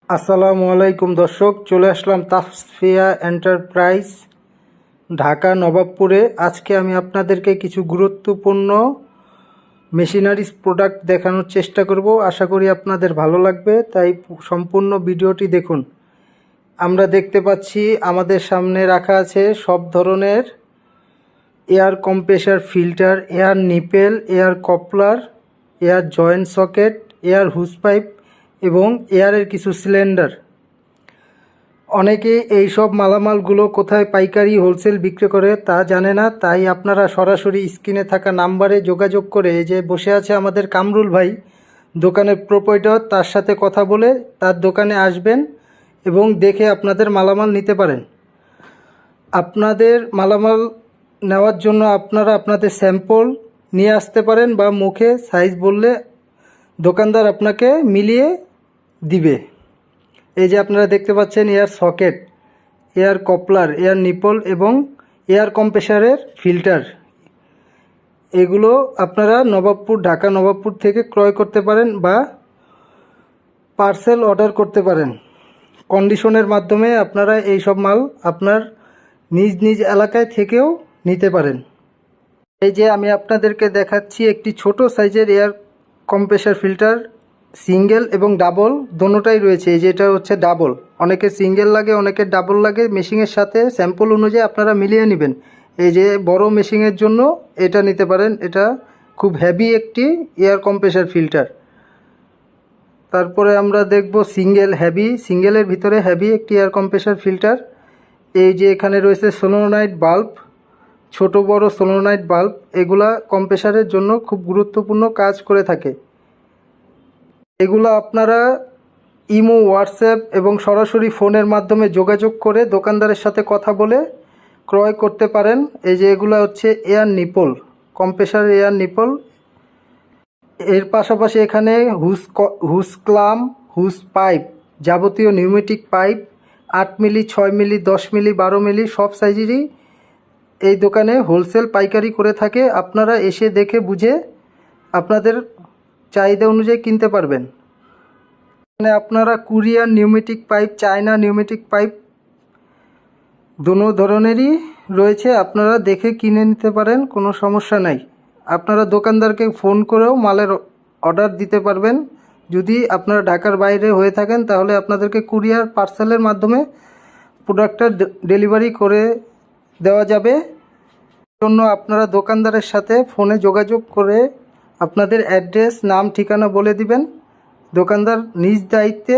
আসসালামু আলাইকুম দর্শক, চলে আসলাম তাসফিয়া এন্টারপ্রাইজ ঢাকা নবাবপুরে। আজকে আমি আপনাদেরকে কিছু গুরুত্বপূর্ণ মেশিনারিজ প্রোডাক্ট দেখানোর চেষ্টা করব। আশা করি আপনাদের ভালো লাগবে, তাই সম্পূর্ণ ভিডিওটি দেখুন। আমরা দেখতে পাচ্ছি আমাদের সামনে রাখা আছে সব ধরনের air compressor filter, air nipple, air coupler, air joint socket, air hose pipe এবং এয়ারের কিছু সিলিন্ডার। অনেকে এই সব মালামালগুলো কোথায় পাইকারি হোলসেল বিক্রি করে তা জানে না, তাই আপনারা সরাসরি স্ক্রিনে থাকা নাম্বারে যোগাযোগ করে, এই যে বসে আছে আমাদের কামরুল ভাই, দোকানের প্রোপাইটার, তার সাথে কথা বলে তার দোকানে আসবেন এবং দেখে আপনাদের মালামাল নিতে পারেন। আপনাদের মালামাল নেওয়ার জন্য আপনারা আপনাদের স্যাম্পল নিয়ে আসতে পারেন বা মুখে সাইজ বললে দোকানদার আপনাকে মিলিয়ে দিবে। এই যে আপনারা দেখতে পাচ্ছেন air socket, air coupler, air nipple এবং এয়ার কম্প্রেসারের ফিল্টার, এগুলো আপনারা ঢাকা নবাবপুর থেকে ক্রয় করতে পারেন বা পার্সেল অর্ডার করতে পারেন। কন্ডিশনের মাধ্যমে আপনারা এই সব মাল আপনার নিজ নিজ এলাকায় থেকেও নিতে পারেন। এই যে আমি আপনাদেরকে দেখাচ্ছি একটি ছোট সাইজের এয়ার কম্প্রেসার ফিল্টার, সিঙ্গেল এবং ডাবল দোনোটাই রয়েছে। এই যে এটা হচ্ছে ডাবল, অনেকে সিঙ্গেল লাগে, অনেকে ডাবল লাগে। মেশিনের সাথে স্যাম্পল অনুযায়ী আপনারা মিলিয়ে নেবেন। এই যে বড় মেশিনের জন্য এটা নিতে পারেন, এটা খুব হেভি একটি এয়ার কম্প্রেসার ফিল্টার। তারপরে আমরা দেখব সিঙ্গেলের ভিতরে হেভি একটি এয়ার কম্প্রেসার ফিল্টার। এই যে এখানে রয়েছে সোলোনাইট বাল্ব, ছোট বড় সোলোনাইট বাল্ব, এগুলা কম্প্রেসারের জন্য খুব গুরুত্বপূর্ণ কাজ করে থাকে। এগুলো আপনারা ইমো, হোয়াটসঅ্যাপ এবং সরাসরি ফোনের মাধ্যমে যোগাযোগ করে দোকানদারের সাথে কথা বলে ক্রয় করতে পারেন। এই যে এগুলো হচ্ছে air nipple, compressor air nipple. এর পাশাপাশি এখানে হুস ক্লাম, হুস পাইপ, যাবতীয় নিউমেটিক পাইপ 8 মিলি, 6 মিলি, 10 মিলি, 12 মিলি সব সাইজেরই এই দোকানে হোলসেল পাইকারি করে থাকে। আপনারা এসে দেখে বুঝে আপনাদের চাহিদা অনুযায়ী কিনতে পারবেন। মানে আপনারা Korean pneumatic pipe, China pneumatic pipe দোনো ধরনেরই রয়েছে, আপনারা দেখে কিনে নিতে পারেন, কোনো সমস্যা নাই। আপনারা দোকানদারকে ফোন করেও মালের অর্ডার দিতে পারবেন। যদি আপনারা ঢাকার বাইরে হয়ে থাকেন তাহলে আপনাদেরকে কুরিয়ার পার্সেলের মাধ্যমে প্রোডাক্টটা ডেলিভারি করে দেওয়া যাবে। জন্য আপনারা দোকানদারের সাথে ফোনে যোগাযোগ করে আপনাদের অ্যাড্রেস, নাম, ঠিকানা বলে দিবেন। দোকানদার নিজ দায়িত্বে